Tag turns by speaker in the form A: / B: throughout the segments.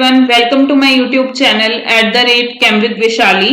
A: everyone, welcome to my YouTube channel @Chem with Vishali।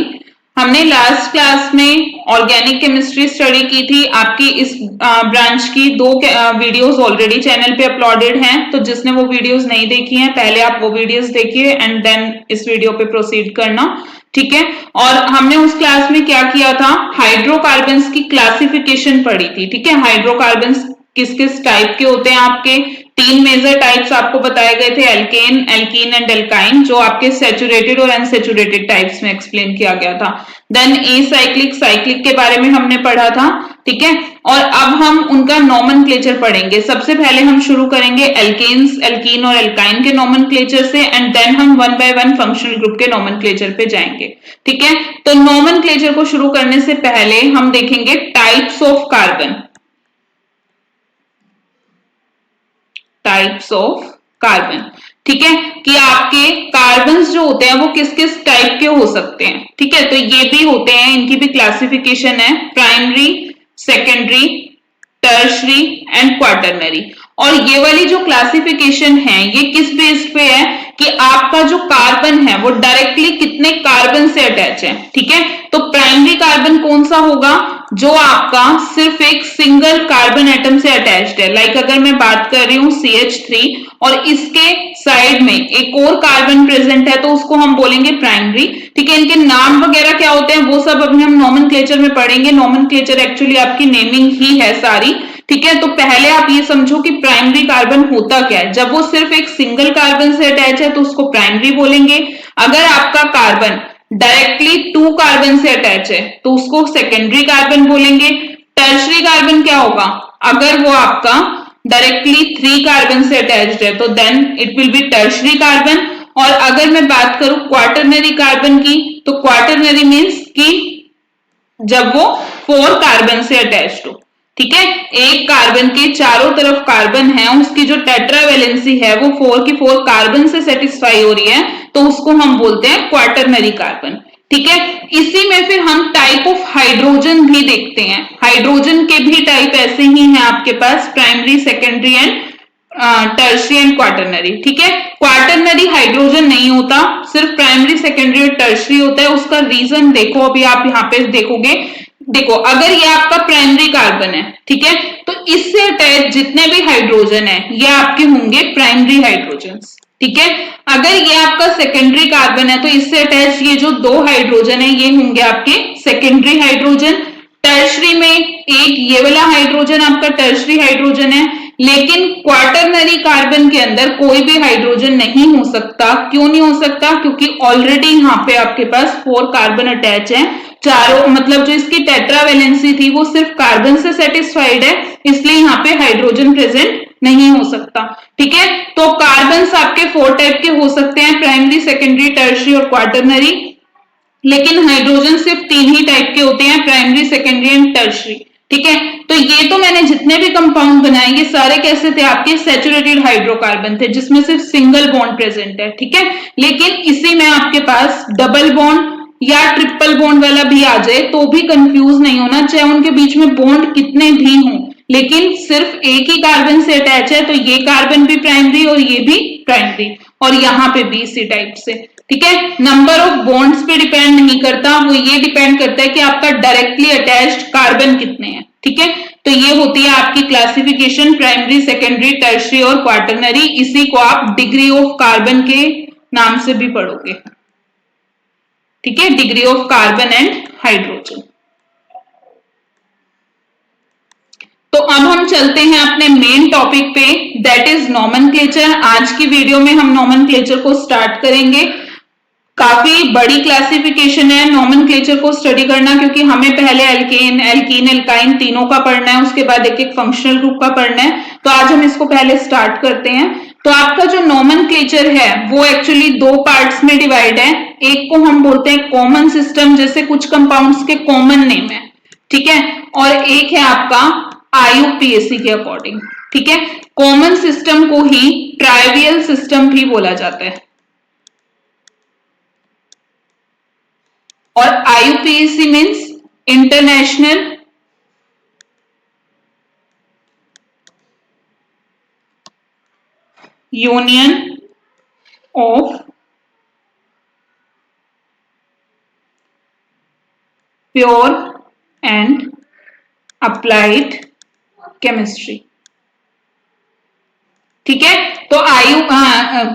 A: हमने last class में organic chemistry study की थी। आपकी इस ब्रांच की दो वीडियोस ऑलरेडी चैनल पे अपलोडेड हैं, तो जिसने वो वीडियोस नहीं देखी हैं पहले आप वो वीडियोस देखिए एंड देन इस वीडियो पे प्रोसीड करना, ठीक है। और हमने उस क्लास में क्या किया था, हाइड्रोकार्बन्स की क्लासिफिकेशन पढ़ी थी, ठीक है। हाइड्रोकार्बन्स किस किस टाइप के होते हैं, आपके तीन मेजर टाइप्स आपको बताए गए थे, एल्केन, एल्कीन एंड एल्काइन, जो आपके सैचुरेटेड और अनसैचुरेटेड टाइप्स में एक्सप्लेन किया गया था। देन एसाइक्लिक, साइक्लिक के बारे में हमने पढ़ा था, ठीक है। और अब हम उनका नॉमेनक्लेचर पढ़ेंगे। सबसे पहले हम शुरू करेंगे एल्केन्स, एल्कीन और एल्काइन के नॉमेनक्लेचर से एंड देन हम one by one functional group के नॉमेनक्लेचर पे जाएंगे, ठीक है। तो नॉमेनक्लेचर को शुरू करने से पहले हम देखेंगे types of carbon, types of carbon, ठीक है, कि आपके कार्बन जो होते हैं वो किस किस टाइप के हो सकते हैं, ठीक है। तो ये भी होते हैं, इनकी भी क्लासिफिकेशन है, primary, secondary, tertiary and quaternary. और ये वाली जो क्लासिफिकेशन है ये किस बेस पे है कि आपका जो कार्बन है वो डायरेक्टली कितने कार्बन से अटैच है, ठीक है। तो प्राइमरी कार्बन कौन सा होगा, जो आपका सिर्फ एक सिंगल कार्बन एटम से अटैच्ड है। लाइक अगर मैं बात कर रही हूं CH3 और इसके साइड में एक और कार्बन प्रेजेंट है तो उसको हम बोलेंगे प्राइमरी, ठीक है। इनके नाम वगैरह क्या होते हैं वो सब अभी हम नॉमेनक्लेचर में पढ़ेंगे। नॉमेनक्लेचर एक्चुअली आपकी नेमिंग ही है सारी, ठीक है। तो पहले आप ये समझो कि प्राइमरी कार्बन होता क्या है। जब वो सिर्फ एक सिंगल कार्बन से अटैच है तो उसको प्राइमरी बोलेंगे। अगर आपका कार्बन डायरेक्टली टू कार्बन से अटैच है तो उसको सेकेंडरी कार्बन बोलेंगे। टर्शरी कार्बन क्या होगा, अगर वो आपका डायरेक्टली थ्री कार्बन से अटैच्ड है तो then it will be tertiary carbon. और अगर मैं बात करूं क्वार्टरनरी कार्बन की, तो क्वार्टरनरी मींस कि जब वो फोर कार्बन से अटैच्ड हो, ठीक है। एक कार्बन के चारों तरफ कार्बन है, उसकी जो टेट्रावैलेंसी है वो फोर की फोर कार्बन से सेटिस्फाई हो रही है, तो उसको हम बोलते हैं क्वार्टरनरी कार्बन, ठीक है। इसी में फिर हम टाइप ऑफ हाइड्रोजन भी देखते हैं। हाइड्रोजन के भी टाइप ऐसे ही हैं आपके पास, primary, secondary and tertiary and quaternary, ठीक है। क्वार्टरनरी हाइड्रोजन नहीं होता, सिर्फ प्राइमरी, सेकेंडरी और टर्शरी होता है। उसका रीजन देखो, अभी आप यहाँ पे देखोगे। देखो, अगर ये आपका प्राइमरी कार्बन है, ठीक है, तो इससे अटैच जितने भी हाइड्रोजन है ये आपके होंगे प्राइमरी हाइड्रोजन, ठीक है। अगर ये आपका सेकेंडरी कार्बन है तो इससे अटैच ये जो दो हाइड्रोजन है ये होंगे आपके सेकेंडरी हाइड्रोजन। टर्शरी में एक ये वाला हाइड्रोजन आपका टर्शरी हाइड्रोजन है, लेकिन क्वार्टरनरी कार्बन के अंदर कोई भी हाइड्रोजन नहीं हो सकता। क्यों नहीं हो सकता, क्योंकि ऑलरेडी यहाँ पे आपके पास फोर कार्बन अटैच है। चारों मतलब जो इसकी टेट्रावैलेंसी थी वो सिर्फ कार्बन से सेटिस्फाइड है, इसलिए यहाँ पे हाइड्रोजन प्रेजेंट नहीं हो सकता, ठीक है। तो कार्बन आपके फोर टाइप के हो सकते हैं, प्राइमरी, सेकेंडरी, टर्शरी और क्वार्टरनरी। लेकिन हाइड्रोजन सिर्फ तीन ही टाइप के होते हैं, प्राइमरी, सेकेंडरी एंड टर्शरी, ठीक है। तो ये तो मैंने जितने भी कंपाउंड बनाए ये सारे कैसे थे, आपके सैचुरेटेड हाइड्रोकार्बन थे जिसमें सिर्फ सिंगल बॉन्ड प्रेजेंट है, ठीक है। लेकिन इसी में आपके पास डबल बॉन्ड या ट्रिपल बॉन्ड वाला भी आ जाए तो भी कंफ्यूज नहीं होना, चाहे उनके बीच में बॉन्ड कितने भी हों, लेकिन सिर्फ एक ही कार्बन से अटैच है तो ये कार्बन भी प्राइमरी और ये भी प्राइमरी, और यहाँ पे भी इसी टाइप से, ठीक है। नंबर ऑफ बॉन्ड्स पे डिपेंड नहीं करता, वो ये डिपेंड करता है कि आपका डायरेक्टली अटैच्ड कार्बन कितने हैं, ठीक है। तो ये होती है आपकी क्लासिफिकेशन, प्राइमरी, सेकेंडरी, टर्शरी और क्वार्टरनरी। इसी को आप डिग्री ऑफ कार्बन के नाम से भी पढ़ोगे, ठीक है, degree of carbon and hydrogen. तो अब हम चलते हैं अपने मेन टॉपिक पे, दैट इज नॉमेनक्लेचर। आज की वीडियो में हम नॉमेनक्लेचर को स्टार्ट करेंगे। काफी बड़ी क्लासिफिकेशन है नॉमेनक्लेचर को स्टडी करना, क्योंकि हमें पहले एल्केन, एल्कीन, एल्काइन तीनों का पढ़ना है, उसके बाद एक एक फंक्शनल ग्रुप का पढ़ना है। तो आज हम इसको पहले स्टार्ट करते हैं। तो आपका जो नॉमेनक्लेचर है वो एक्चुअली दो पार्ट्स में डिवाइड है। एक को हम बोलते हैं कॉमन सिस्टम, जैसे कुछ कंपाउंड्स के कॉमन नेम है, ठीक है। और एक है आपका IUPAC के अकॉर्डिंग, ठीक है। कॉमन सिस्टम को ही ट्राइवियल सिस्टम भी बोला जाता है। और IUPAC means international union of pure and applied chemistry. ठीक है, तो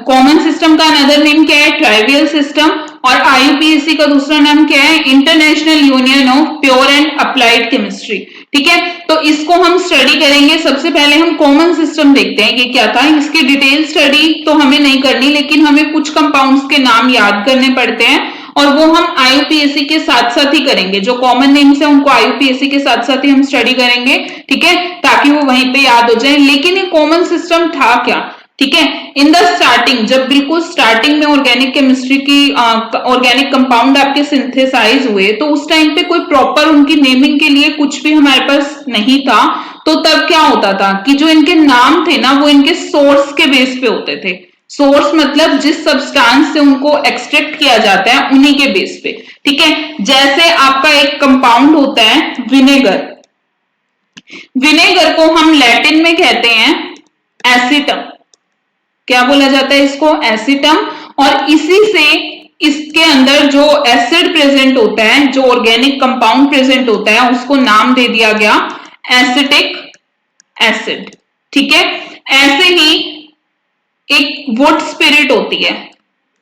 A: कॉमन सिस्टम का अनदर नेम क्या है? Trivial system. और आईयूपीएसी का दूसरा नाम क्या है? International union of pure and applied chemistry. ठीक है, तो इसको हम स्टडी करेंगे। सबसे पहले हम कॉमन सिस्टम देखते हैं कि क्या था। इसकी डिटेल स्टडी तो हमें नहीं करनी, लेकिन हमें कुछ कंपाउंड्स के नाम याद करने पड़ते हैं और वो हम आईयूपीएसी के साथ साथ ही करेंगे। जो कॉमन नेम्स है उनको आईयूपीएसी के साथ साथ ही हम स्टडी करेंगे। ठीक है, ताकि वो वहीं पे याद हो जाए। लेकिन ये कॉमन सिस्टम था क्या? ठीक है, इन द स्टार्टिंग, जब बिल्कुल स्टार्टिंग में ऑर्गेनिक केमिस्ट्री की ऑर्गेनिक कंपाउंड आपके सिंथेसाइज हुए, तो उस टाइम पे कोई प्रॉपर उनकी नेमिंग के लिए कुछ भी हमारे पास नहीं था। तो तब क्या होता था कि जो इनके नाम थे ना, वो इनके सोर्स के बेस पे होते थे। सोर्स मतलब जिस सब्सटेंस से उनको एक्सट्रैक्ट किया जाता है उन्हीं के बेस पे। ठीक है, जैसे आपका एक कंपाउंड होता है विनेगर। विनेगर को हम लैटिन में कहते हैं एसिटम। क्या बोला जाता है इसको? एसिटम। और इसी से इसके अंदर जो एसिड प्रेजेंट होता है, जो ऑर्गेनिक कंपाउंड प्रेजेंट होता है, उसको नाम दे दिया गया एसिटिक एसिड। ठीक है, ऐसे ही एक वुड स्पिरिट होती है।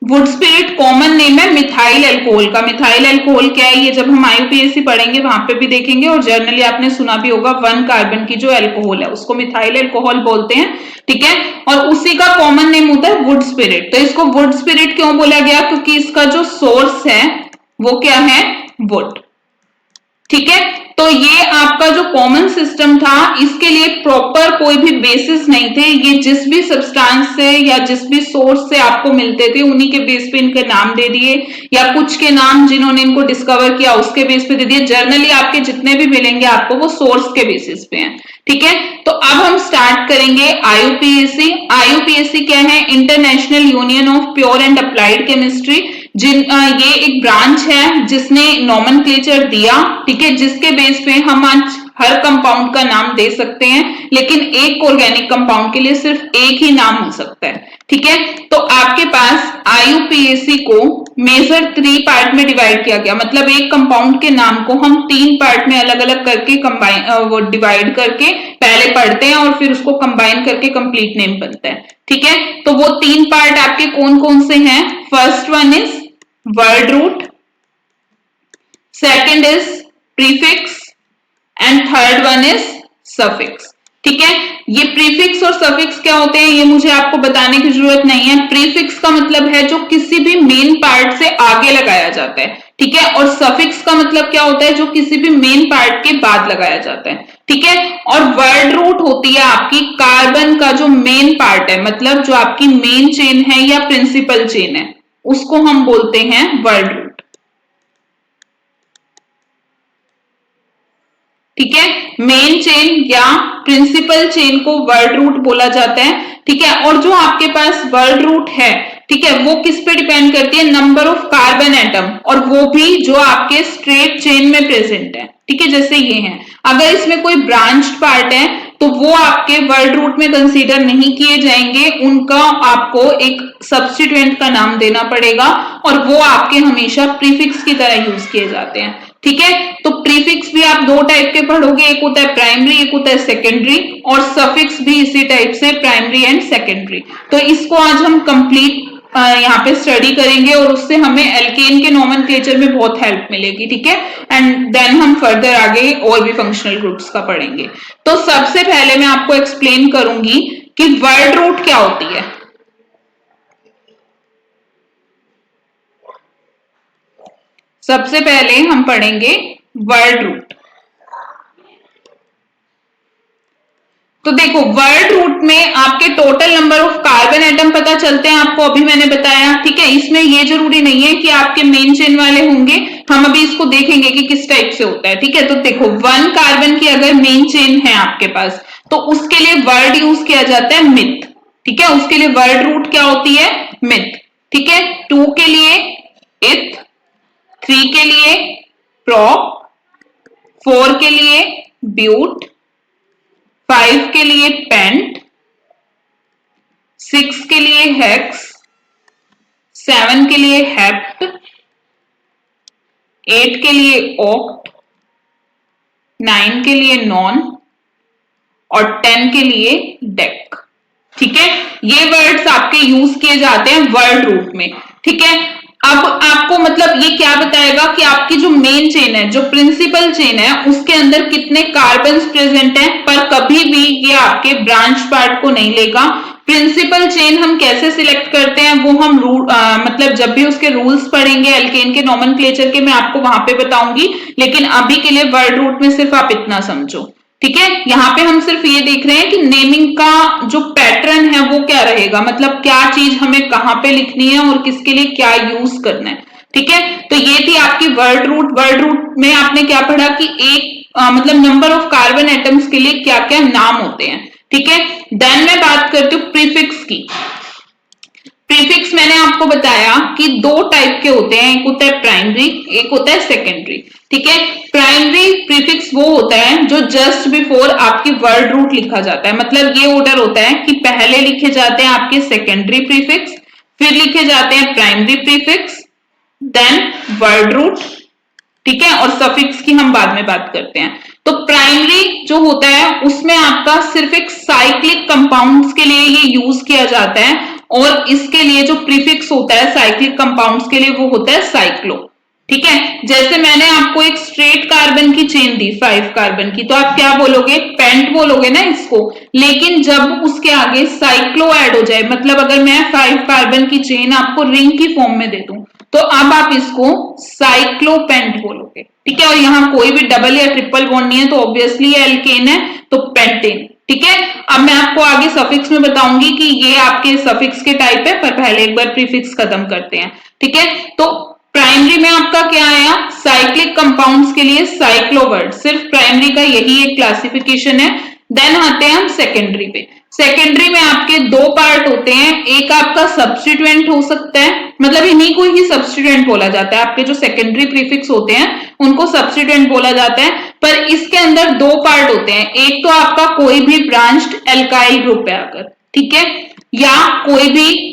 A: वुड स्पिरिट कॉमन नेम है मिथाइल अल्कोहल का। मिथाइल अल्कोहल क्या है? ये जब हम आईयूपीएसी पढ़ेंगे वहां पे भी देखेंगे, और जर्नली आपने सुना भी होगा। 1 कार्बन की जो अल्कोहल है उसको मिथाइल अल्कोहल बोलते हैं। ठीक है, और उसी का कॉमन नेम होता है वुड स्पिरिट। तो इसको वुड स्पिरिट क्यों बोला गया? क्योंकि इसका जो सोर्स है वो क्या है? वुड। ठीक है, तो ये आपका जो कॉमन सिस्टम था, इसके लिए प्रॉपर कोई भी बेसिस नहीं थे। ये जिस भी सब्सटेंस से या जिस भी सोर्स से आपको मिलते थे उन्हीं के बेस पे इनके नाम दे दिए, या कुछ के नाम जिन्होंने इनको डिस्कवर किया उसके बेस पे दे दिए। जर्नली आपके जितने भी मिलेंगे आपको वो सोर्स के बेसिस पे हैं। ठीक है, तो अब हम स्टार्ट करेंगे आईयूपीएसी। आईयूपीएसी क्या है? International union of pure and applied chemistry. ये एक ब्रांच है जिसने नॉमेनक्लेचर दिया। ठीक है, जिसके बेस पे हम आज हर कंपाउंड का नाम दे सकते हैं, लेकिन एक ऑर्गेनिक कंपाउंड के लिए सिर्फ एक ही नाम हो सकता है। ठीक है, तो आपके पास आईयूपीएसी को मेजर 3 पार्ट में डिवाइड किया गया। मतलब एक कंपाउंड के नाम को हम 3 पार्ट में अलग अलग करके कंबाइन वो डिवाइड करके पहले पढ़ते हैं और फिर उसको कंबाइन करके कंप्लीट नेम बनता है। ठीक है, तो वो 3 पार्ट आपके कौन कौन से हैं? First one is word root, second is prefix and third one is suffix. ठीक है, ये प्रीफिक्स और सफिक्स क्या होते हैं ये मुझे आपको बताने की जरूरत नहीं है। प्रीफिक्स का मतलब है जो किसी भी मेन पार्ट से आगे लगाया जाता है। ठीक है, और सफिक्स का मतलब क्या होता है? जो किसी भी मेन पार्ट के बाद लगाया जाता है। ठीक है, और वर्ड रूट होती है आपकी कार्बन का जो मेन पार्ट है, मतलब जो आपकी मेन चेन है या प्रिंसिपल चेन है, उसको हम बोलते हैं वर्ड रूट। ठीक है, मेन चेन या प्रिंसिपल चेन को वर्ड रूट बोला जाता है। ठीक है, और जो आपके पास वर्ड रूट है, ठीक है, वो किस पे डिपेंड करती है? नंबर ऑफ कार्बन एटम, और वो भी जो आपके स्ट्रेट चेन में प्रेजेंट है। ठीक है, जैसे ये है। अगर इसमें कोई ब्रांच्ड पार्ट है तो वो आपके वर्ड रूट में कंसीडर नहीं किए जाएंगे। उनका आपको एक सब्स्टिट्यूएंट का नाम देना पड़ेगा, और वो आपके हमेशा प्रीफिक्स की तरह यूज किए जाते हैं। ठीक है, तो प्रीफिक्स भी आप 2 टाइप के पढ़ोगे, एक होता है प्राइमरी, एक होता है सेकेंडरी, और सफिक्स भी इसी टाइप से, प्राइमरी एंड सेकेंडरी। तो इसको आज हम कंप्लीट यहाँ पे स्टडी करेंगे, और उससे हमें एल्केन के नोमेनक्लेचर में बहुत हेल्प मिलेगी। ठीक है, एंड देन हम फर्दर आगे और भी फंक्शनल ग्रुप्स का पढ़ेंगे। तो सबसे पहले मैं आपको एक्सप्लेन करूंगी कि वर्ड रूट क्या होती है। सबसे पहले हम पढ़ेंगे वर्ड रूट। तो देखो, वर्ड रूट में आपके total number of carbon atom पता चलते हैं आपको, अभी मैंने बताया। ठीक है, इसमें ये जरूरी नहीं है कि आपके मेन चेन वाले होंगे, हम अभी इसको देखेंगे कि किस टाइप से होता है। ठीक है, तो देखो 1 कार्बन की अगर मेन चेन है आपके पास, तो उसके लिए वर्ड यूज किया जाता है मिथ। ठीक है, उसके लिए वर्ड रूट क्या होती है? मिथ। ठीक है, 2 के लिए इथ, 3 के लिए प्रोप, 4 के लिए ब्यूट, 5 के लिए पेंट, 6 के लिए हेक्स, 7 के लिए हेप्ट, 8 के लिए ऑक्ट, 9 के लिए नॉन और 10 के लिए डेक। ठीक है, ये वर्ड्स आपके यूज किए जाते हैं वर्ड रूट में। ठीक है, अब आपको मतलब ये क्या बताएगा कि आपकी जो मेन चेन है, जो प्रिंसिपल चेन है, उसके अंदर कितने कार्बन्स प्रेजेंट हैं, पर कभी भी ये आपके ब्रांच पार्ट को नहीं लेगा। प्रिंसिपल चेन हम कैसे सिलेक्ट करते हैं वो हम मतलब जब भी उसके रूल्स पढ़ेंगे एल्केन के नोमेनक्लेचर के, मैं आपको वहां पे बताऊंगी, लेकिन अभी के लिए वर्ड रूट में सिर्फ आप इतना समझो। ठीक है, यहाँ पे हम सिर्फ ये देख रहे हैं कि नेमिंग का जो पैटर्न है वो क्या रहेगा, मतलब क्या चीज हमें कहाँ पे लिखनी है और किसके लिए क्या यूज करना है। ठीक है, तो ये थी आपकी वर्ड रूट। वर्ड रूट में आपने क्या पढ़ा कि एक मतलब नंबर ऑफ कार्बन एटम्स के लिए क्या क्या नाम होते हैं। ठीक है, देन मैं बात करती हूँ प्रीफिक्स की। प्रीफिक्स मैंने आपको बताया कि दो टाइप के होते हैं, एक होता है प्राइमरी, एक होता है सेकेंडरी। ठीक है, प्राइमरी प्रीफिक्स वो होता है जो जस्ट बिफोर आपकी वर्ड रूट लिखा जाता है, मतलब ये ऑर्डर होता है कि पहले लिखे जाते हैं आपके सेकेंडरी प्रीफिक्स, फिर लिखे जाते हैं primary prefix, then word root. ठीक है, और सफिक्स की हम बाद में बात करते हैं। तो प्राइमरी जो होता है उसमें आपका सिर्फ एक साइक्लिक कंपाउंड्स के लिए ये यूज किया जाता है, और इसके लिए जो प्रीफिक्स होता है साइक्लिक कंपाउंड्स के लिए वो होता है साइक्लो। ठीक है, जैसे मैंने आपको एक स्ट्रेट कार्बन की चेन दी 5 कार्बन की, तो आप क्या बोलोगे, पेंट बोलोगे ना इसको। लेकिन जब उसके आगे साइक्लो ऐड हो जाए, मतलब अगर मैं 5 कार्बन की चेन आपको रिंग की फॉर्म में दे दूं, तो अब आप इसको साइक्लोपेंट बोलोगे। ठीक है, और यहाँ कोई भी डबल या ट्रिपल बॉन्ड नहीं है, तो ऑब्वियसली ये एल्केन है, तो पेंटेन। ठीक है, अब मैं आपको आगे सफिक्स में बताऊंगी कि ये आपके सफिक्स के टाइप है, पर पहले एक बार प्रीफिक्स खत्म करते हैं। ठीक है, तो प्राइमरी में आपका क्या आया, साइक्लिक कंपाउंड्स के लिए साइक्लोवर्ड, सिर्फ प्राइमरी का यही एक क्लासिफिकेशन है। देन आते हैं हम सेकेंडरी पे। सेकेंडरी में आपके दो पार्ट होते हैं, एक आपका सब्स्टिट्यूएंट हो सकता है, मतलब इन्हीं को ही सब्स्टिट्यूएंट बोला जाता है, आपके जो सेकेंडरी प्रीफिक्स होते हैं उनको सब्स्टिट्यूएंट बोला जाता है। पर इसके अंदर दो पार्ट होते हैं, एक तो आपका कोई भी ब्रांच्ड एल्काइल ग्रुप है अगर, ठीक है, या कोई भी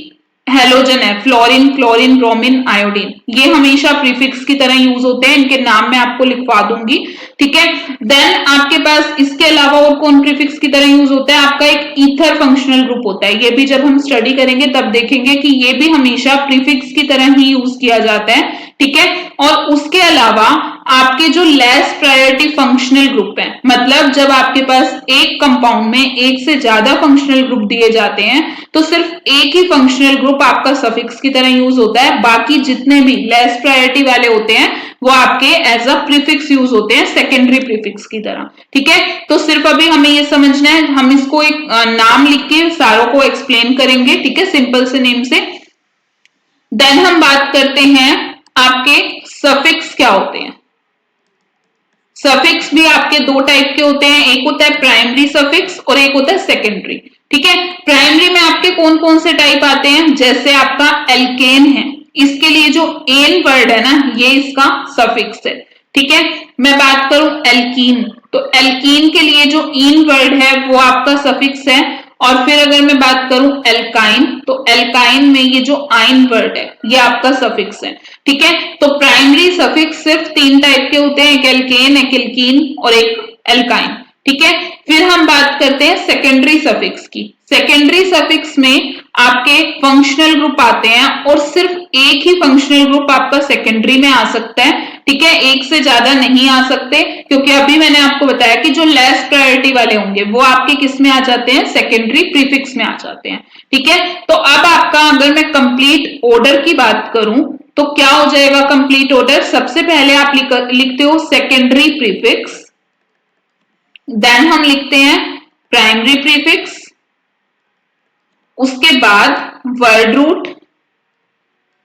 A: हेलोजन है, फ्लोरीन, क्लोरीन, ब्रोमीन, आयोडीन, ये हमेशा प्रीफिक्स की तरह यूज होते हैं, इनके नाम मैं आपको लिखवा दूंगी। ठीक है, देन आपके पास इसके अलावा और कौन प्रीफिक्स की तरह यूज होता है, आपका एक ईथर फंक्शनल ग्रुप होता है, ये भी जब हम स्टडी करेंगे तब देखेंगे कि ये भी हमेशा प्रीफिक्स की तरह ही यूज किया जाता है। ठीक है, और उसके अलावा आपके जो लेस प्रायोरिटी फंक्शनल ग्रुप है, मतलब जब आपके पास एक कंपाउंड में एक से ज्यादा फंक्शनल ग्रुप दिए जाते हैं, तो सिर्फ एक ही फंक्शनल ग्रुप आपका सफिक्स की तरह यूज होता है, बाकी जितने भी लेस प्रायोरिटी वाले होते हैं वो आपके एज अ प्रीफिक्स यूज होते हैं, सेकेंडरी प्रीफिक्स की तरह। ठीक है, तो सिर्फ अभी हमें ये समझना है, हम इसको एक नाम लिख के सारों को एक्सप्लेन करेंगे। ठीक है, सिंपल से नेम से। देन हम बात करते हैं आपके सफिक्स क्या होते हैं। सफिक्स भी आपके दो टाइप के होते हैं, एक होता है प्राइमरी सफिक्स और एक होता है सेकेंडरी। ठीक है, प्राइमरी में आपके कौन कौन से टाइप आते हैं, जैसे आपका एल्केन है, इसके लिए जो एन वर्ड है ना, ये इसका सफिक्स है। ठीक है, मैं बात करूं एल्कीन, तो एल्कीन के लिए जो इन वर्ड है वो आपका सफिक्स है। और फिर अगर मैं बात करूं एल्काइन, तो एल्काइन में ये जो आइन वर्ड है ये आपका सफिक्स है। ठीक है, तो प्राइमरी सफिक्स सिर्फ तीन टाइप के होते हैं, एक एल्केन, एक एल्कीन और एक एल्काइन। ठीक है, फिर हम बात करते हैं सेकेंडरी सफिक्स की। सेकेंडरी सफिक्स में आपके फंक्शनल ग्रुप आते हैं, और सिर्फ एक ही फंक्शनल ग्रुप आपका सेकेंडरी में आ सकता है। ठीक है, एक से ज्यादा नहीं आ सकते, क्योंकि अभी मैंने आपको बताया कि जो लेस प्रायोरिटी वाले होंगे वो आपके किस में आ जाते हैं, सेकेंडरी प्रीफिक्स में आ जाते हैं। ठीक है, तो अब आपका अगर मैं कंप्लीट ऑर्डर की बात करूं तो क्या हो जाएगा कंप्लीट ऑर्डर, सबसे पहले आप लिखते हो सेकेंडरी प्रीफिक्स, देन हम लिखते हैं प्राइमरी प्रीफिक्स, उसके बाद वर्ड रूट,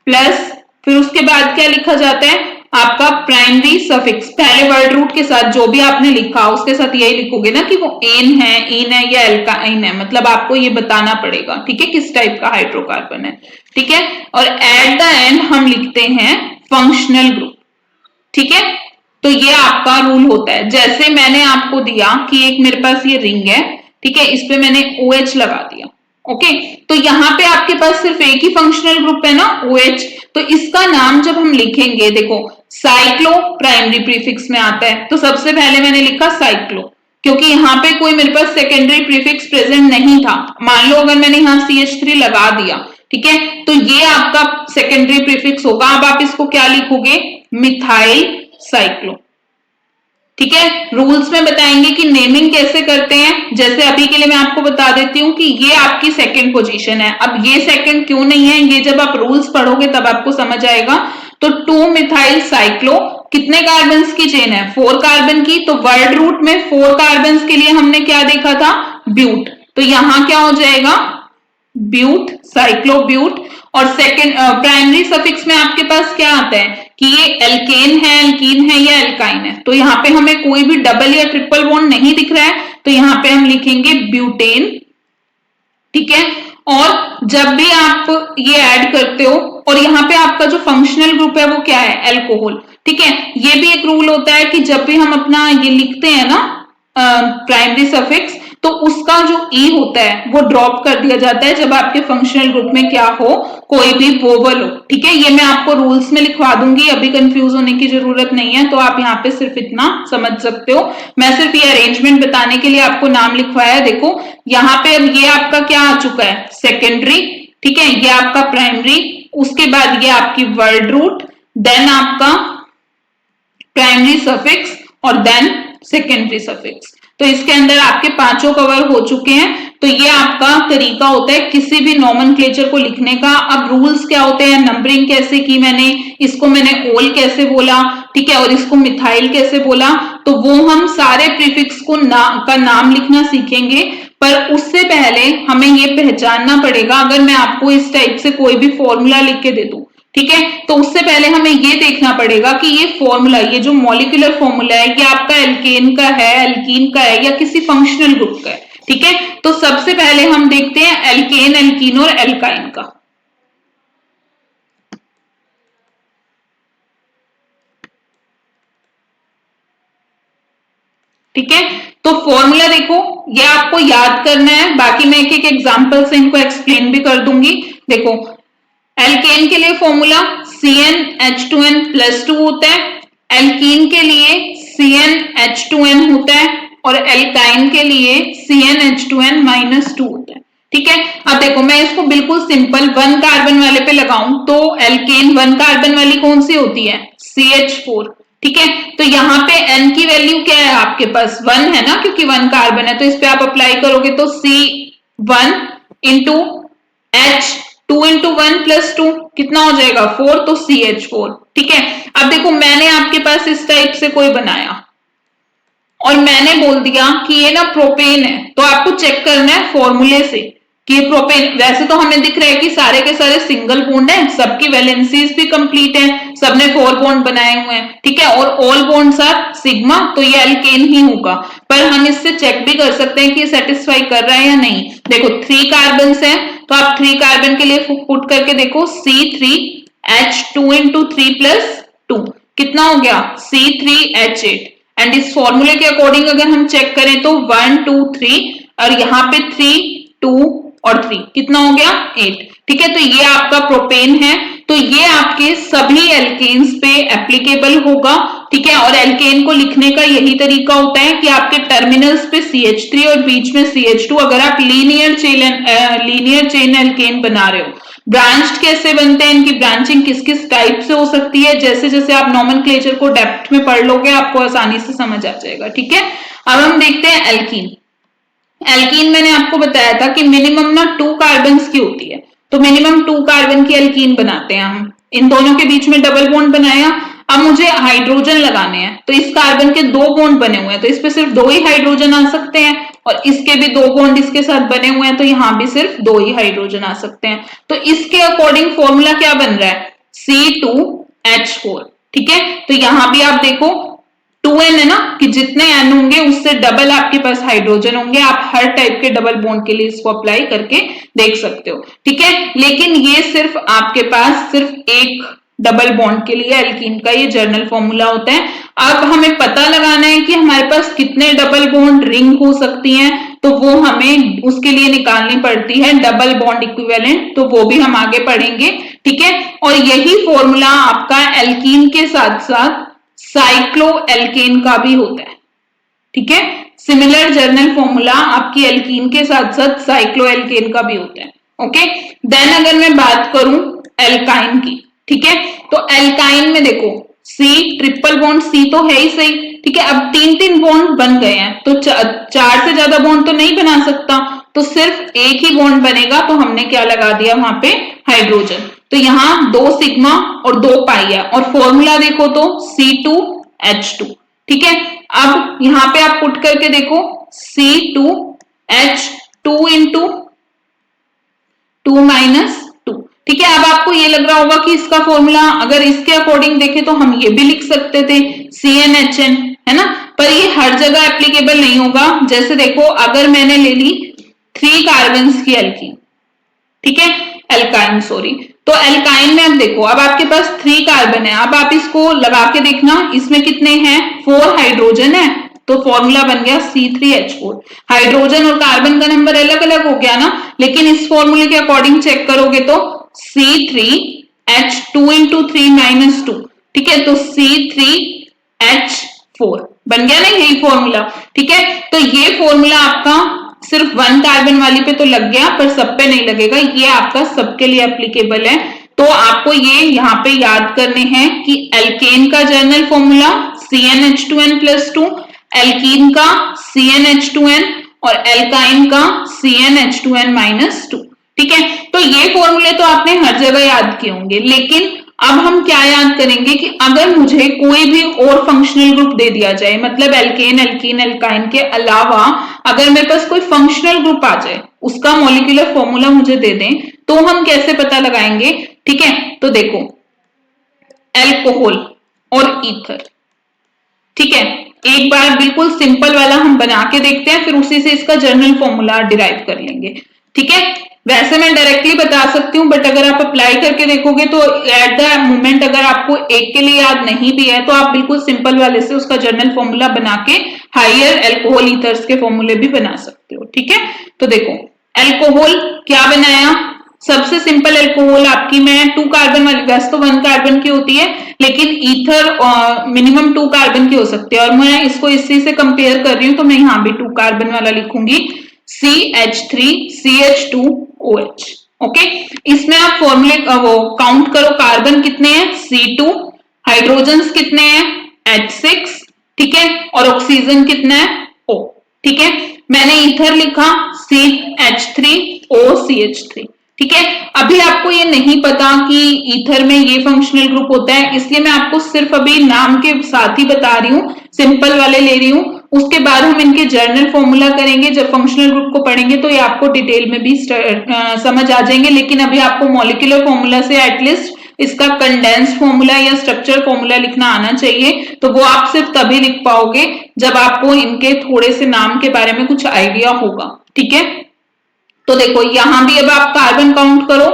A: प्लस फिर उसके बाद क्या लिखा जाता है आपका प्राइमरी सफिक्स। पहले वर्ड रूट के साथ जो भी आपने लिखा उसके साथ यही लिखोगे ना कि वो एन है, इन है या एल्काइन है, मतलब आपको ये बताना पड़ेगा। ठीक है, किस टाइप का हाइड्रोकार्बन है। ठीक है, और एट द एंड हम लिखते हैं फंक्शनल ग्रुप। ठीक है, तो ये आपका रूल होता है। जैसे मैंने आपको दिया कि एक मेरे पास ये रिंग है, ठीक है, इस पे मैंने OH लगा दिया, ओके, तो यहाँ पे आपके पास सिर्फ एक ही फंक्शनल ग्रुप है ना OH, तो इसका नाम जब हम लिखेंगे, देखो साइक्लो प्राइमरी प्रीफिक्स में आता है, तो सबसे पहले मैंने लिखा साइक्लो, क्योंकि यहाँ पे कोई मेरे पास सेकेंडरी प्रीफिक्स प्रेजेंट नहीं था। मान लो अगर मैंने यहाँ CH3 लगा दिया, ठीक है, तो ये आपका सेकेंडरी प्रीफिक्स होगा। अब आप इसको क्या लिखोगे, मिथाइल साइक्लो। ठीक है, रूल्स में बताएंगे कि नेमिंग कैसे करते हैं। जैसे अभी के लिए मैं आपको बता देती हूँ कि ये आपकी सेकंड पोजीशन है। अब ये सेकंड क्यों नहीं है, ये जब आप रूल्स पढ़ोगे तब आपको समझ आएगा। तो 2 मिथाइल साइक्लो, कितने कार्बन्स की चेन है, 4 कार्बन की। तो वर्ड रूट में 4 कार्बन्स के लिए हमने क्या देखा था, ब्यूट, तो यहां क्या हो जाएगा, ब्यूट, साइक्लोब्यूट। और सेकंड प्राइमरी सफिक्स में आपके पास क्या आता है कि ये एल्केन है, एल्कीन है या एल्काइन है। तो यहाँ पे हमें कोई भी डबल या ट्रिपल बॉन्ड नहीं दिख रहा है, तो यहाँ पे हम लिखेंगे ब्यूटेन। ठीक है, और जब भी आप ये ऐड करते हो, और यहाँ पे आपका जो फंक्शनल ग्रुप है वो क्या है, एल्कोहल। ठीक है, ये भी एक रूल होता है कि जब भी हम अपना ये लिखते हैं ना प्राइमरी सफिक्स, तो उसका जो ई होता है वो ड्रॉप कर दिया जाता है जब आपके फंक्शनल ग्रुप में क्या हो, कोई भी वोवल हो। ठीक है, ये मैं आपको रूल्स में लिखवा दूंगी, अभी कंफ्यूज होने की जरूरत नहीं है, तो आप यहाँ पे सिर्फ इतना समझ सकते हो। मैं सिर्फ ये अरेंजमेंट बताने के लिए आपको नाम लिखवाया। देखो यहाँ पे अब ये आपका क्या आ चुका है, सेकेंडरी। ठीक है, ये आपका प्राइमरी, उसके बाद ये आपकी वर्ड रूट, देन आपका प्राइमरी सफिक्स और देन सेकेंडरी सफिक्स। तो इसके अंदर आपके पांचों कवर हो चुके हैं। तो ये आपका तरीका होता है किसी भी नॉमेनक्लेचर को लिखने का। अब रूल्स क्या होते हैं, नंबरिंग कैसे की मैंने, इसको मैंने ओल कैसे बोला, ठीक है, और इसको मिथाइल कैसे बोला, तो वो हम सारे प्रीफिक्स को का नाम लिखना सीखेंगे। पर उससे पहले हमें ये पहचानना पड़ेगा, अगर मैं आपको इस टाइप से कोई भी फॉर्मूला लिख के दे दूं, ठीक है, तो उससे पहले हमें ये देखना पड़ेगा कि ये फॉर्मूला, ये जो मॉलिक्यूलर फॉर्मूला है, ये आपका एल्केन का है, एल्कीन का है या किसी फंक्शनल ग्रुप का है। ठीक है, तो सबसे पहले हम देखते हैं एल्केन, एल्कीन और एल्काइन का। ठीक है, तो फॉर्मूला देखो, ये आपको याद करना है, बाकी मैं एक एक एग्जांपल से इनको एक्सप्लेन भी कर दूंगी। देखो एल्केन के लिए फॉर्मूला CnH2n+2 होता है, एल्कीन के लिए CnH2n होता है, और एल्काइन के लिए CnH2n-2 होता है। ठीक है, अब देखो मैं इसको बिल्कुल सिंपल 1 कार्बन वाले पे लगाऊं, तो एल्केन 1 कार्बन वाली कौन सी होती है, CH4। ठीक है, तो यहाँ पे N की वैल्यू क्या है आपके पास, 1 है ना, क्योंकि 1 कार्बन है, तो इस पे आप अप्लाई करोगे तो C1 इंटू H, 2 इंटू 1+2 कितना हो जाएगा, 4, तो CH4। ठीक है, अब देखो मैंने आपके पास इस टाइप से कोई बनाया और मैंने बोल दिया कि ये ना प्रोपेन है, तो आपको चेक करना है फॉर्मूले से कि ये प्रोपेन, वैसे तो हमें दिख रहा है कि सारे के सारे सिंगल बॉन्ड है, सबकी वैलेंसीज भी कंप्लीट है, सबने 4 बॉन्ड बनाए हुए हैं। ठीक है, और ऑल बॉन्ड्स आर सिग्मा, तो ये एल्केन ही होगा। पर हम इससे चेक भी कर सकते हैं कि ये सेटिस्फाई कर रहा है या नहीं। देखो 3 कार्बन है, तो आप 3 कार्बन के लिए पुट करके देखो, C3H2 इंटू 3+2 कितना हो गया, C3H8। एंड इस फॉर्मूले के अकॉर्डिंग अगर हम चेक करें तो 1 2 3, और यहाँ पे 3 2 और 3 कितना हो गया, 8। ठीक है, तो ये आपका प्रोपेन है, तो ये आपके सभी एल्केन्स पे एप्लीकेबल होगा। ठीक है, और एल्केन को लिखने का यही तरीका होता है कि आपके टर्मिनल्स पे CH3 और बीच में CH2, अगर आप लीनियर चेन एल्केन बना रहे हो। ब्रांच्ड कैसे बनते हैं, इनकी ब्रांचिंग किस किस टाइप से हो सकती है, जैसे जैसे आप नॉमेनक्लेचर को डेप्थ में पढ़ लोगे आपको आसानी से समझ आ जाएगा। ठीक है, अब हम देखते हैं एल्कीन। एल्कीन मैंने आपको बताया था कि मिनिमम ना 2 कार्बन की होती है, तो मिनिमम 2 कार्बन की एल्कीन बनाते हैं हम। इन दोनों के बीच में डबल बॉन्ड बनाया, अब मुझे हाइड्रोजन लगाने हैं, तो इस कार्बन के 2 बॉन्ड बने हुए हैं, तो इस पे सिर्फ 2 ही हाइड्रोजन आ सकते हैं, और इसके भी 2 बॉन्ड इसके साथ बने हुए हैं, तो यहाँ भी सिर्फ 2 ही हाइड्रोजन आ सकते हैं। तो इसके अकॉर्डिंग फॉर्मूला क्या बन रहा है, C2H4। ठीक है, तो यहाँ भी आप देखो 2n है ना, कि जितने n होंगे उससे डबल आपके पास हाइड्रोजन होंगे। आप हर टाइप के डबल बॉन्ड के लिए इसको अप्लाई करके देख सकते हो। ठीक है, लेकिन ये सिर्फ आपके पास सिर्फ एक डबल बॉन्ड के लिए एल्कीन का ये जर्नल फॉर्मूला होता है। अब हमें पता लगाना है कि हमारे पास कितने डबल बॉन्ड रिंग हो सकती हैं। तो वो हमें उसके लिए निकालनी पड़ती है डबल बॉन्ड इक्विवेलेंट, तो वो भी हम आगे पढ़ेंगे। ठीक है, और यही फॉर्मूला आपका एल्कीन के साथ साथ साइक्लो एल्केन का भी होता है। ठीक है, सिमिलर जर्नल फॉर्मूला आपकी एल्कीन के साथ साथ साइक्लो एल्केन का भी होता है। ओके, देन अगर मैं बात करूं एल्काइन की, ठीक है, तो एल्काइन में देखो सी ट्रिपल बॉन्ड, सी तो है ही सही। ठीक है, अब तीन तीन बॉन्ड बन गए हैं, तो चार से ज्यादा बॉन्ड तो नहीं बना सकता, तो सिर्फ एक ही बॉन्ड बनेगा, तो हमने क्या लगा दिया वहां पे, हाइड्रोजन। तो यहाँ 2 सिग्मा और 2 पाई है, और फॉर्मूला देखो तो C2H2। ठीक है, अब यहां पे आप पुट करके देखो C2H2 इंटू 2 माइनस 2। ठीक है, अब आपको ये लग रहा होगा कि इसका फॉर्मूला अगर इसके अकॉर्डिंग देखें तो हम ये भी लिख सकते थे CnHn, है ना, पर ये हर जगह एप्लीकेबल नहीं होगा। जैसे देखो अगर मैंने ले ली 3 कार्बन की एल्कीन, ठीक है, एल्काइन सॉरी, तो एल्काइन में अब देखो, अब आपके पास 3 कार्बन है, अब आप इसको लगा के देखना, इसमें कितने हैं, 4 हाइड्रोजन है, तो फॉर्मूला बन गया C3H4। हाइड्रोजन और कार्बन का नंबर अलग अलग हो गया ना, लेकिन इस फॉर्मूले के अकॉर्डिंग चेक करोगे तो C3H2 इंटू 3 माइनस 2। ठीक है, तो C3H4 बन गया ना, यही फॉर्मूला। ठीक है, तो ये फॉर्मूला आपका सिर्फ 1 कार्बन वाली पे तो लग गया, पर सब पे नहीं लगेगा, ये आपका सबके लिए एप्लीकेबल है। तो आपको ये यहाँ पे याद करने हैं कि एल्केन का जर्नल फॉर्मूला CnH2n+2, एल्कीन का CnH2n और एल्काइन का CnH2n-2। ठीक है, तो ये फॉर्मूले तो आपने हर जगह याद किए होंगे, लेकिन अब हम क्या याद करेंगे कि अगर मुझे कोई भी और फंक्शनल ग्रुप दे दिया जाए, मतलब एल्केन, एल्कीन, एल्काइन के अलावा अगर मेरे पास कोई फंक्शनल ग्रुप आ जाए, उसका मॉलिक्यूलर फॉर्मूला मुझे दे दें, तो हम कैसे पता लगाएंगे। ठीक है, तो देखो एल्कोहल और ईथर, ठीक है, एक बार बिल्कुल सिंपल वाला हम बना के देखते हैं, फिर उसी से इसका जर्नल फॉर्मूला डिराइव कर लेंगे। ठीक है, वैसे मैं डायरेक्टली बता सकती हूँ, बट अगर आप अप्लाई करके देखोगे तो एट द मोमेंट अगर आपको एक के लिए याद नहीं भी है, तो आप बिल्कुल सिंपल वाले से उसका जर्नल फॉर्मूला बना के हायर एल्कोहल ईथर्स के फॉर्मूले भी बना सकते हो। ठीक है, तो देखो एल्कोहल क्या बनाया, सबसे सिंपल एल्कोहल आपकी मैं 2 कार्बन वाली, वैसे तो 1 कार्बन की होती है, लेकिन ईथर मिनिमम 2 कार्बन की हो सकती है, और मैं इसको इसी से कंपेयर कर रही हूं, तो मैं यहां भी 2 कार्बन वाला लिखूंगी CH3CH2OH। ओके, इसमें आप फॉर्मूले वो काउंट करो, कार्बन कितने हैं C2, हाइड्रोजन कितने हैं H6, ठीक है, और ऑक्सीजन कितना है O। ठीक है, मैंने ईथर लिखा CH3OCH3। ठीक है, अभी आपको ये नहीं पता कि ईथर में ये फंक्शनल ग्रुप होता है, इसलिए मैं आपको सिर्फ अभी नाम के साथ ही बता रही हूँ, सिंपल वाले ले रही हूँ। उसके बाद हम इनके जर्नल फॉर्मूला करेंगे, जब फंक्शनल ग्रुप को पढ़ेंगे तो ये आपको डिटेल में भी समझ आ जाएंगे, लेकिन अभी आपको मॉलिक्यूलर फॉर्मूला से एटलीस्ट इसका कंडेंस फॉर्मूला या स्ट्रक्चर फॉर्मूला लिखना आना चाहिए, तो वो आप सिर्फ तभी लिख पाओगे जब आपको इनके थोड़े से नाम के बारे में कुछ आइडिया होगा। ठीक है, तो देखो यहां भी अब आप कार्बन काउंट करो,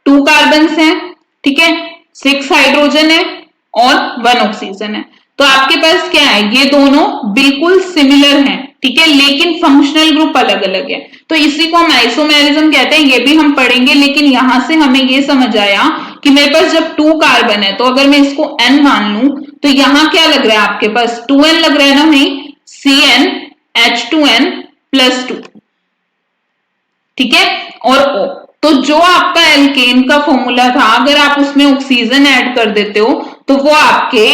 A: 2 कार्बन हैं, ठीक है, 6 हाइड्रोजन है और 1 ऑक्सीजन है, तो आपके पास क्या है, ये दोनों बिल्कुल सिमिलर हैं, ठीक है, लेकिन फंक्शनल ग्रुप अलग अलग है, तो इसी को हम आइसोमेरिज्म कहते हैं, ये भी हम पढ़ेंगे। लेकिन यहां से हमें ये समझ आया कि मेरे पास जब 2 कार्बन है, तो अगर मैं इसको n मान लूं, तो यहां क्या लग रहा है आपके पास 2n लग रहा है ना, नहीं, CnH2n+2, ठीक है, और O। तो जो आपका एल्केन का फॉर्मूला था, अगर आप उसमें ऑक्सीजन ऐड कर देते हो, तो वो आपके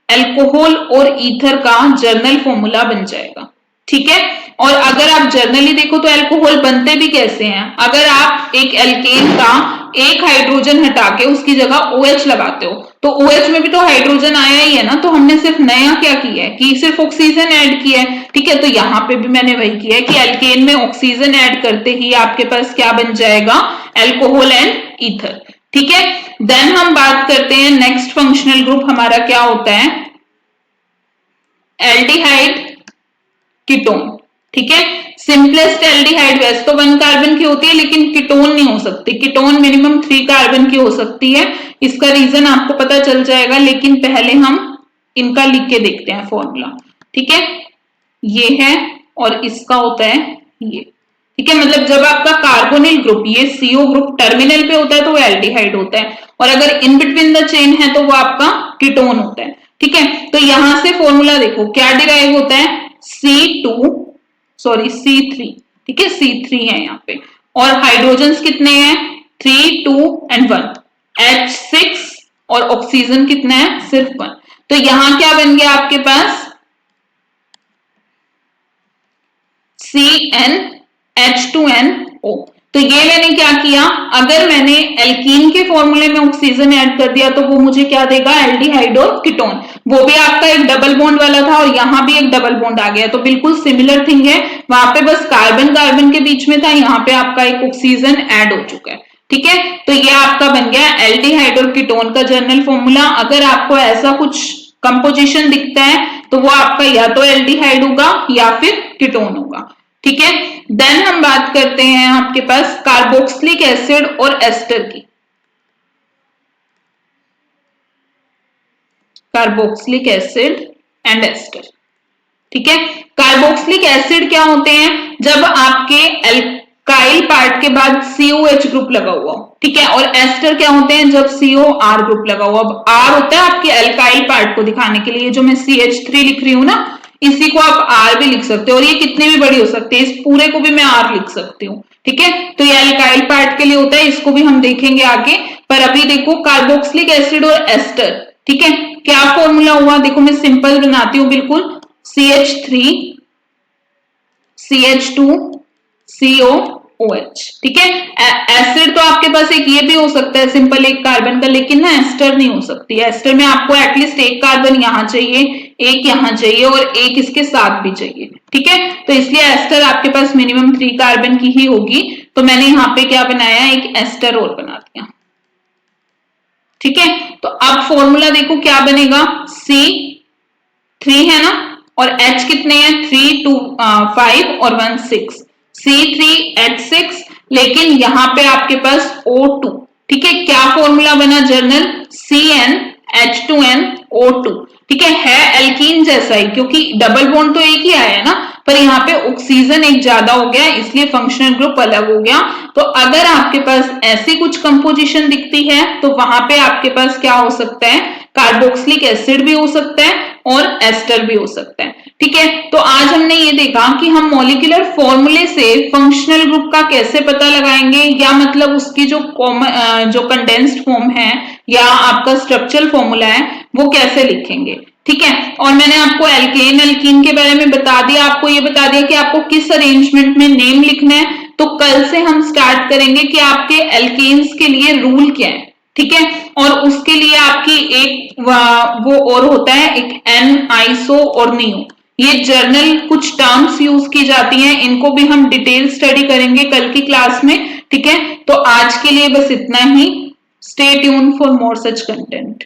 A: एल्कोहल और ईथर का जर्नल फॉर्मूला बन जाएगा। ठीक है, और अगर आप जर्नली देखो तो एल्कोहल बनते भी कैसे हैं, अगर आप एक एल्केन का एक हाइड्रोजन हटा के उसकी जगह OH लगाते हो, तो OH में भी तो हाइड्रोजन आया ही है ना, तो हमने सिर्फ नया क्या किया है कि सिर्फ ऑक्सीजन ऐड किया है। ठीक है, तो यहाँ पे भी मैंने वही किया है कि एल्केन में ऑक्सीजन ऐड करते ही आपके पास क्या बन जाएगा, एल्कोहल एंड ईथर। ठीक है, देन हम बात करते हैं नेक्स्ट फंक्शनल ग्रुप हमारा क्या होता है, एल्डिहाइड कीटोन। ठीक है, सिंपलेस्ट एल्डिहाइड वैसे तो 1 कार्बन की होती है, लेकिन कीटोन नहीं हो सकती, कीटोन मिनिमम 3 कार्बन की हो सकती है, इसका रीजन आपको पता चल जाएगा, लेकिन पहले हम इनका लिख के देखते हैं फॉर्मूला। ठीक है, ये है और इसका होता है ये, ठीक है। मतलब जब आपका कार्बोनिल ग्रुप, ये CO ग्रुप टर्मिनल पे होता है तो वो एल्डिहाइड होता है, और अगर इन बिटवीन द चेन है तो वो आपका कीटोन होता है, ठीक है। तो यहां से फॉर्मूला देखो क्या डिराइव होता है, C3, ठीक है, C3 है यहाँ पे, और हाइड्रोजन कितने हैं, 3, 2 and 1, H6, और ऑक्सीजन कितना है, सिर्फ 1। तो यहां क्या बन गया आपके पास, CnH2nO। तो ये मैंने क्या किया, अगर मैंने एल्कीन के फॉर्मूले में ऑक्सीजन ऐड कर दिया तो वो मुझे क्या देगा, एल्डिहाइड और कीटोन। वो भी आपका एक डबल बॉन्ड वाला था और यहां भी एक डबल बॉन्ड आ गया, तो बिल्कुल सिमिलर थिंग है, वहां पे बस कार्बन कार्बन के बीच में था, यहाँ पे आपका एक ऑक्सीजन ऐड हो चुका है, ठीक है। तो ये आपका बन गया एल्डिहाइड और कीटोन का जनरल फॉर्मूला। अगर आपको ऐसा कुछ कंपोजिशन दिखता है तो वो आपका या तो एल्डिहाइड होगा या फिर कीटोन होगा, ठीक है। देन हम बात करते हैं आपके पास कार्बोक्सिलिक एसिड और एस्टर की। कार्बोक्सिलिक एसिड एंड एस्टर, ठीक है। कार्बोक्सिलिक एसिड क्या होते हैं, जब आपके एल्काइल पार्ट के बाद COH ग्रुप लगा हुआ हो, ठीक है। और एस्टर क्या होते हैं, जब COR ग्रुप लगा हुआ। अब R होता है आपके एल्काइल पार्ट को दिखाने के लिए, जो मैं CH3 लिख रही हूं ना, इसी को आप R भी लिख सकते हो, और ये कितनी भी बड़ी हो सकती है, इस पूरे को भी मैं R लिख सकती हूँ, ठीक है। तो ये एल्काइल पार्ट के लिए होता है, इसको भी हम देखेंगे आगे। पर अभी देखो कार्बोक्सिलिक एसिड और एस्टर, ठीक है, क्या फॉर्मूला हुआ, देखो मैं सिंपल बनाती हूँ बिल्कुल, CH3 CH2 COOH, ठीक है। एसिड तो आपके पास एक ये भी हो सकता है सिंपल एक कार्बन का, लेकिन ना एस्टर नहीं हो सकती। एस्टर में आपको एटलीस्ट एक कार्बन यहां चाहिए, एक यहां चाहिए और एक इसके साथ भी चाहिए, ठीक है। तो इसलिए एस्टर आपके पास मिनिमम 3 कार्बन की ही होगी। तो मैंने यहाँ पे क्या बनाया, एक एस्टर और बना दिया, ठीक है। तो अब फॉर्मूला देखो क्या बनेगा, C3 है ना, और H कितने हैं, 3, 2, 5 और 1, 6, C3H6, लेकिन यहां पे आपके पास O2, ठीक है। क्या फॉर्मूला बना जर्नल, CnH2nO2, ठीक है एल्कीन जैसा ही, क्योंकि डबल बॉन्ड तो एक ही आया है ना, पर यहाँ पे ऑक्सीजन एक ज्यादा हो गया, इसलिए फंक्शनल ग्रुप अलग हो गया। तो अगर आपके पास ऐसी कुछ कंपोजिशन दिखती है तो वहां पे आपके पास क्या हो सकता है, कार्बोक्सिलिक एसिड भी हो सकता है और एस्टर भी हो सकता है, ठीक है। तो आज हमने ये देखा कि हम मॉलिक्यूलर फॉर्मूले से फंक्शनल ग्रुप का कैसे पता लगाएंगे, या मतलब उसकी जो कंडेंस्ड फॉर्म है या आपका स्ट्रक्चरल फॉर्मूला है वो कैसे लिखेंगे, ठीक है। और मैंने आपको एल्केन एल्कीन के बारे में बता दिया, आपको ये बता दिया कि आपको किस अरेंजमेंट में नेम लिखना है। तो कल से हम स्टार्ट करेंगे कि आपके एल्केन्स के लिए रूल क्या है, ठीक है। और उसके लिए आपकी एक वो और होता है, एक एन, आइसो और नियो, ये जर्नल कुछ टर्म्स यूज की जाती हैं, इनको भी हम डिटेल स्टडी करेंगे कल की क्लास में, ठीक है। तो आज के लिए बस इतना ही। Stay tune for more such content.